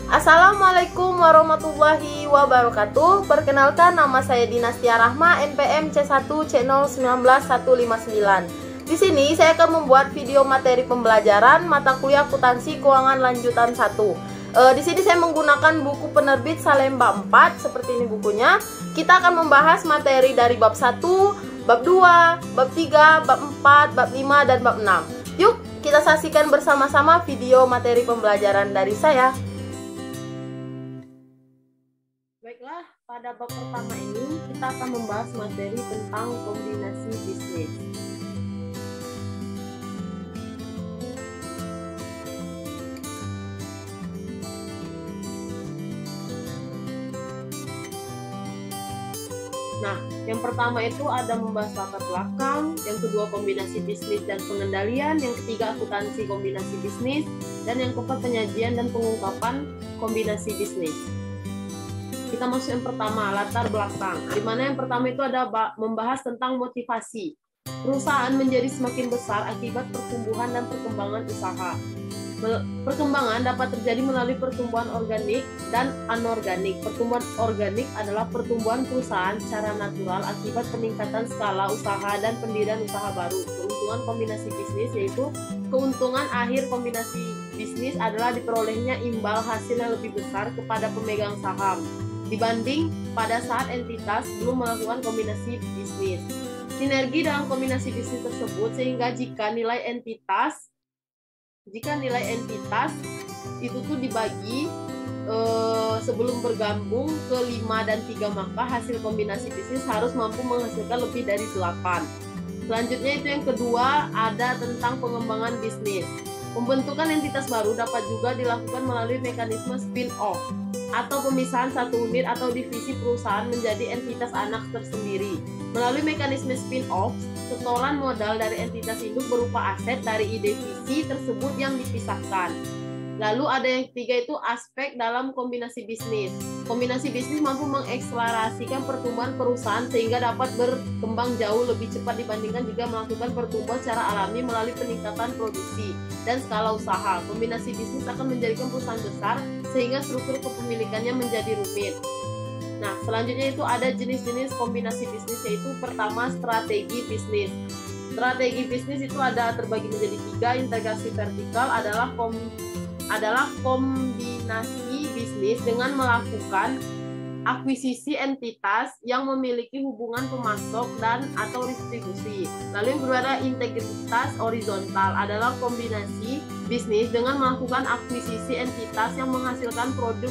Assalamualaikum warahmatullahi wabarakatuh. Perkenalkan, nama saya Dinastia Rahma, NPM C1 C019159. Di sini saya akan membuat video materi pembelajaran mata kuliah akuntansi keuangan lanjutan 1. Di sini saya menggunakan buku penerbit Salemba 4, seperti ini bukunya. Kita akan membahas materi dari bab 1, bab 2, bab 3, bab 4, bab 5, dan bab 6. Yuk, kita saksikan bersama-sama video materi pembelajaran dari saya. Baiklah, pada bab pertama ini kita akan membahas materi tentang kombinasi bisnis. Nah, yang pertama itu ada membahas latar belakang, yang kedua kombinasi bisnis dan pengendalian, yang ketiga akuntansi kombinasi bisnis, dan yang keempat penyajian dan pengungkapan kombinasi bisnis. Kita masuk yang pertama, latar belakang. Di mana yang pertama itu ada membahas tentang motivasi. Perusahaan menjadi semakin besar akibat pertumbuhan dan perkembangan usaha. Perkembangan dapat terjadi melalui pertumbuhan organik dan anorganik. Pertumbuhan organik adalah pertumbuhan perusahaan secara natural akibat peningkatan skala usaha dan pendirian usaha baru. Keuntungan kombinasi bisnis yaitu keuntungan akhir kombinasi bisnis adalah diperolehnya imbal hasil yang lebih besar kepada pemegang saham dibanding pada saat entitas belum melakukan kombinasi bisnis. Sinergi dalam kombinasi bisnis tersebut sehingga jika nilai entitas itu tuh dibagi sebelum bergabung ke 5 dan 3, maka hasil kombinasi bisnis harus mampu menghasilkan lebih dari 8. Selanjutnya itu yang kedua ada tentang pengembangan bisnis. Pembentukan entitas baru dapat juga dilakukan melalui mekanisme spin-off atau pemisahan satu unit atau divisi perusahaan menjadi entitas anak tersendiri. Melalui mekanisme spin-off, setoran modal dari entitas induk berupa aset dari divisi tersebut yang dipisahkan. Lalu ada yang ketiga itu aspek dalam kombinasi bisnis. Kombinasi bisnis mampu mengekselerasikan pertumbuhan perusahaan sehingga dapat berkembang jauh lebih cepat dibandingkan jika melakukan pertumbuhan secara alami melalui peningkatan produksi dan skala usaha. Kombinasi bisnis akan menjadikan perusahaan besar sehingga struktur kepemilikannya menjadi rumit. Nah, selanjutnya itu ada jenis-jenis kombinasi bisnis, yaitu pertama strategi bisnis. Strategi bisnis itu ada terbagi menjadi 3. Integrasi vertikal adalah kombinasi bisnis dengan melakukan akuisisi entitas yang memiliki hubungan pemasok dan atau distribusi. Lalu yang kedua ada integritas horizontal, adalah kombinasi bisnis dengan melakukan akuisisi entitas yang menghasilkan produk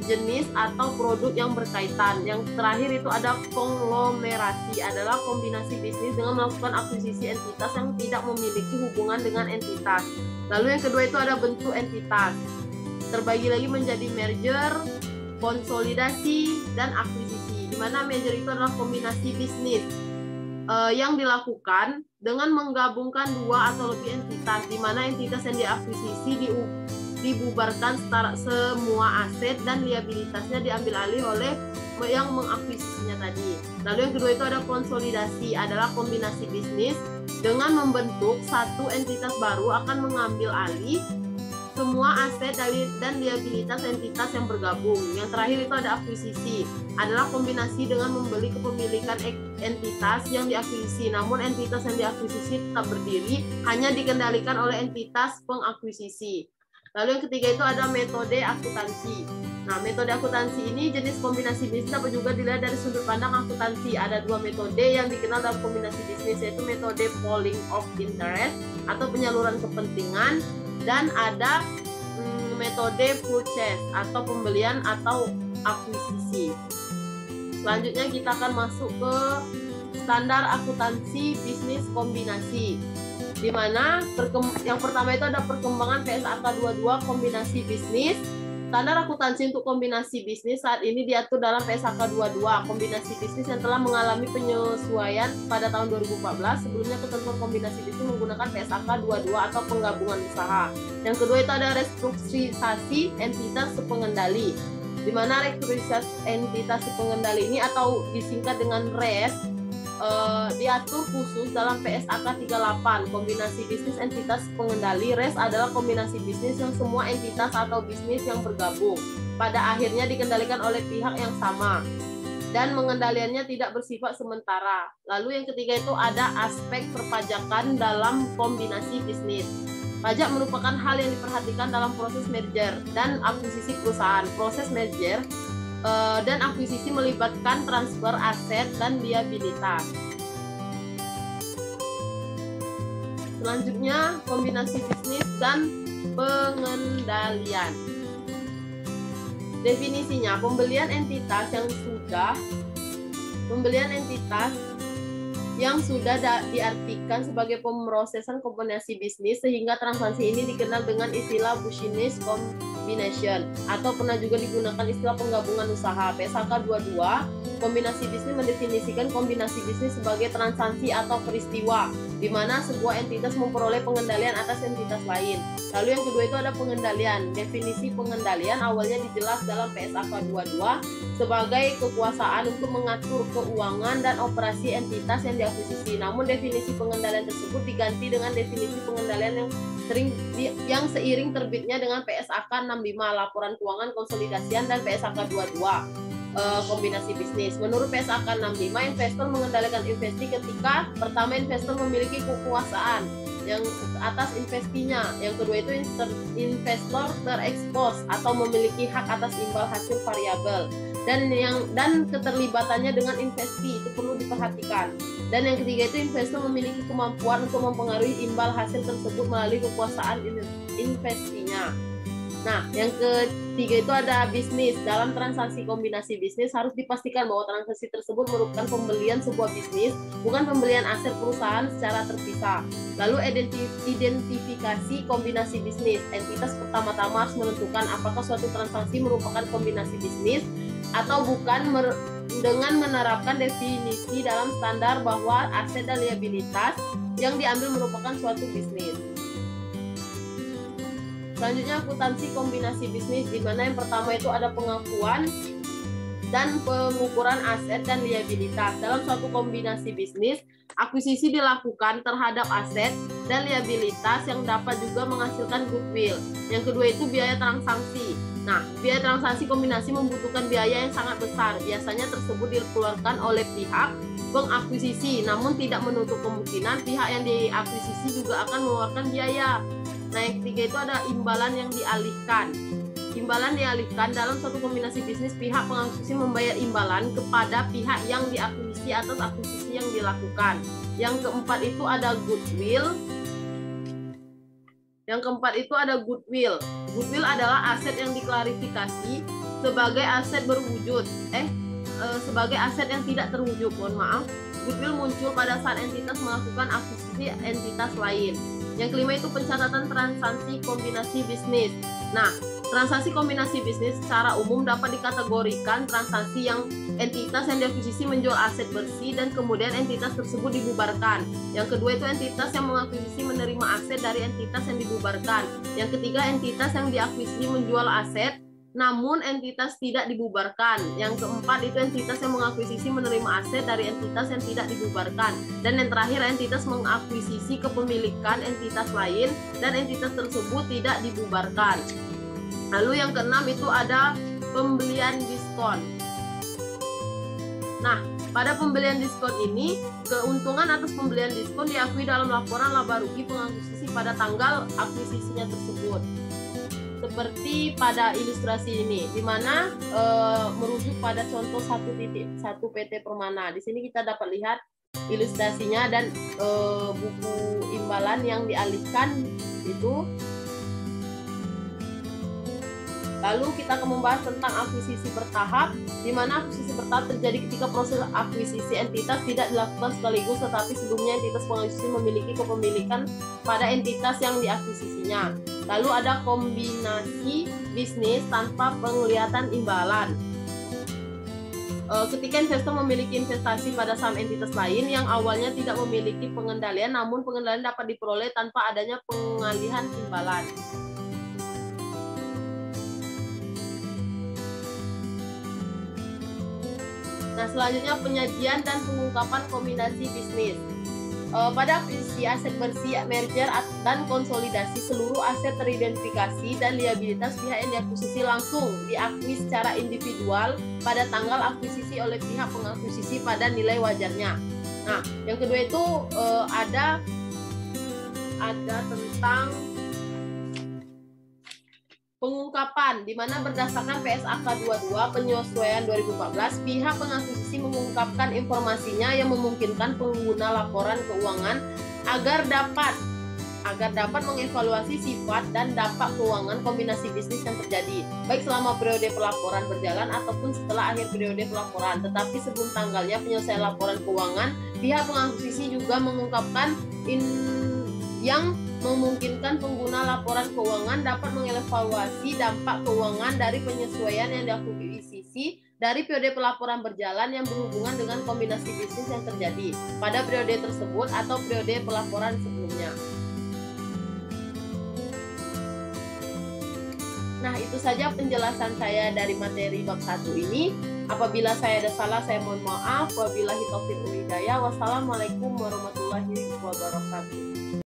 jenis atau produk yang berkaitan. Yang terakhir itu ada konglomerasi, adalah kombinasi bisnis dengan melakukan akuisisi entitas yang tidak memiliki hubungan dengan entitas. Lalu yang kedua itu ada bentuk entitas, terbagi lagi menjadi merger, konsolidasi, dan akuisisi. Di mana merger itu adalah kombinasi bisnis yang dilakukan dengan menggabungkan 2 atau lebih entitas, di mana entitas yang diakuisisi dibubarkan semua aset dan liabilitasnya diambil alih oleh yang mengakuisisinya tadi. Lalu yang kedua itu ada konsolidasi, adalah kombinasi bisnis dengan membentuk satu entitas baru akan mengambil alih semua aset dan liabilitas entitas yang bergabung. Yang terakhir itu ada akuisisi, adalah kombinasi dengan membeli kepemilikan entitas yang diakuisisi, namun entitas yang diakuisisi tetap berdiri, hanya dikendalikan oleh entitas pengakuisisi. Lalu yang ketiga itu ada metode akuntansi. Nah, metode akuntansi ini jenis kombinasi bisnis dapat juga dilihat dari sudut pandang akuntansi. Ada 2 metode yang dikenal dalam kombinasi bisnis, yaitu metode pooling of interest atau penyaluran kepentingan, dan ada metode purchase atau pembelian atau akuisisi. Selanjutnya kita akan masuk ke standar akuntansi bisnis kombinasi, di mana yang pertama itu ada perkembangan PSAK 22 kombinasi bisnis. Standar akuntansi untuk kombinasi bisnis saat ini diatur dalam PSAK 22 kombinasi bisnis yang telah mengalami penyesuaian pada tahun 2014. Sebelumnya ketentuan kombinasi bisnis menggunakan PSAK 22 atau penggabungan usaha. Yang kedua itu ada restrukturisasi entitas pengendali, di mana restrukturisasi entitas pengendali ini atau disingkat dengan RES diatur khusus dalam PSAK 38, kombinasi bisnis entitas pengendali. RES adalah kombinasi bisnis yang semua entitas atau bisnis yang bergabung pada akhirnya dikendalikan oleh pihak yang sama dan pengendaliannya tidak bersifat sementara. Lalu yang ketiga itu ada aspek perpajakan dalam kombinasi bisnis. Pajak merupakan hal yang diperhatikan dalam proses merger dan akuisisi perusahaan. Proses merger dan akuisisi melibatkan transfer aset dan liabilitas. Selanjutnya, kombinasi bisnis dan pengendalian. Definisinya, pembelian entitas yang sudah diartikan sebagai pemrosesan kombinasi bisnis sehingga transaksi ini dikenal dengan istilah business combination atau pernah juga digunakan istilah penggabungan usaha. PSAK 22, kombinasi bisnis mendefinisikan kombinasi bisnis sebagai transaksi atau peristiwa di mana sebuah entitas memperoleh pengendalian atas entitas lain. Lalu yang kedua itu ada pengendalian. Definisi pengendalian awalnya dijelas dalam PSAK 22 sebagai kekuasaan untuk mengatur keuangan dan operasi entitas yang diakuisisi. Namun definisi pengendalian tersebut diganti dengan definisi pengendalian yang seiring terbitnya dengan PSAK 65, laporan keuangan konsolidasian, dan PSAK 22, kombinasi bisnis. Menurut PSAK 65, investor mengendalikan investasi ketika pertama investor memiliki kekuasaan yang atas investinya. Yang kedua itu investor terekspos atau memiliki hak atas imbal hasil variabel dan keterlibatannya dengan investasi itu perlu diperhatikan. Dan yang ketiga itu investor memiliki kemampuan untuk mempengaruhi imbal hasil tersebut melalui kekuasaan investinya. Nah, yang ketiga itu ada bisnis. Dalam transaksi kombinasi bisnis harus dipastikan bahwa transaksi tersebut merupakan pembelian sebuah bisnis, bukan pembelian aset perusahaan secara terpisah. Lalu identifikasi kombinasi bisnis. Entitas pertama-tama harus menentukan apakah suatu transaksi merupakan kombinasi bisnis atau bukan dengan menerapkan definisi dalam standar bahwa aset dan liabilitas yang diambil merupakan suatu bisnis. Selanjutnya akuntansi kombinasi bisnis, di mana yang pertama itu ada pengakuan dan pengukuran aset dan liabilitas. Dalam suatu kombinasi bisnis, akuisisi dilakukan terhadap aset dan liabilitas yang dapat juga menghasilkan goodwill. Yang kedua itu biaya transaksi. Nah, biaya transaksi kombinasi membutuhkan biaya yang sangat besar. Biasanya tersebut dikeluarkan oleh pihak pengakuisisi, namun tidak menutup kemungkinan pihak yang diakuisisi juga akan mengeluarkan biaya. Nah, yang ketiga itu ada imbalan yang dialihkan. Imbalan dialihkan dalam suatu kombinasi bisnis, pihak pengakuisisi membayar imbalan kepada pihak yang diakuisisi atas akuisisi yang dilakukan. Yang keempat itu ada goodwill. Goodwill adalah aset yang diklarifikasi sebagai aset berwujud, sebagai aset yang tidak terwujud. Goodwill muncul pada saat entitas melakukan akuisisi entitas lain. Yang kelima itu pencatatan transaksi kombinasi bisnis. Nah, transaksi kombinasi bisnis secara umum dapat dikategorikan transaksi yang entitas yang diakuisisi menjual aset bersih dan kemudian entitas tersebut dibubarkan. Yang kedua itu entitas yang mengakuisisi menerima aset dari entitas yang dibubarkan. Yang ketiga entitas yang diakuisisi menjual aset namun entitas tidak dibubarkan. Yang keempat itu entitas yang mengakuisisi menerima aset dari entitas yang tidak dibubarkan. Dan yang terakhir entitas mengakuisisi kepemilikan entitas lain dan entitas tersebut tidak dibubarkan. Lalu yang keenam itu ada pembelian diskon. Nah, pada pembelian diskon ini, keuntungan atas pembelian diskon diakui dalam laporan laba rugi pengakuisisi pada tanggal akuisisinya tersebut. Seperti pada ilustrasi ini, di mana merujuk pada contoh 1.1 PT Permana. Di sini kita dapat lihat ilustrasinya dan buku imbalan yang dialihkan itu. Lalu kita akan membahas tentang akuisisi bertahap, di mana akuisisi bertahap terjadi ketika proses akuisisi entitas tidak dilakukan sekaligus, tetapi sebelumnya entitas pengakuisisi memiliki kepemilikan pada entitas yang diakuisisinya. Lalu ada kombinasi bisnis tanpa penglihatan imbalan. Ketika investor memiliki investasi pada saham entitas lain yang awalnya tidak memiliki pengendalian, namun pengendalian dapat diperoleh tanpa adanya pengalihan imbalan. Nah, selanjutnya penyajian dan pengungkapan kombinasi bisnis. Pada akuisisi aset bersih, merger dan konsolidasi, seluruh aset teridentifikasi dan liabilitas pihak yang diakuisisi langsung diakui secara individual pada tanggal akuisisi oleh pihak pengakuisisi pada nilai wajarnya. Nah, yang kedua itu ada tentang pengungkapan, di mana berdasarkan PSAK 22 penyesuaian 2014, pihak pengakuisisi mengungkapkan informasinya yang memungkinkan pengguna laporan keuangan agar dapat mengevaluasi sifat dan dampak keuangan kombinasi bisnis yang terjadi, baik selama periode pelaporan berjalan ataupun setelah akhir periode pelaporan. Tetapi sebelum tanggalnya penyelesaian laporan keuangan, pihak pengakuisisi juga mengungkapkan yang memungkinkan pengguna laporan keuangan dapat mengevaluasi dampak keuangan dari penyesuaian yang diakuisisi dari periode pelaporan berjalan yang berhubungan dengan kombinasi bisnis yang terjadi pada periode tersebut atau periode pelaporan sebelumnya. Nah, itu saja penjelasan saya dari materi bab 1 ini. Apabila saya ada salah, saya mohon maaf. Wabillahi taufiq wal hidayah. Wassalamualaikum warahmatullahi wabarakatuh.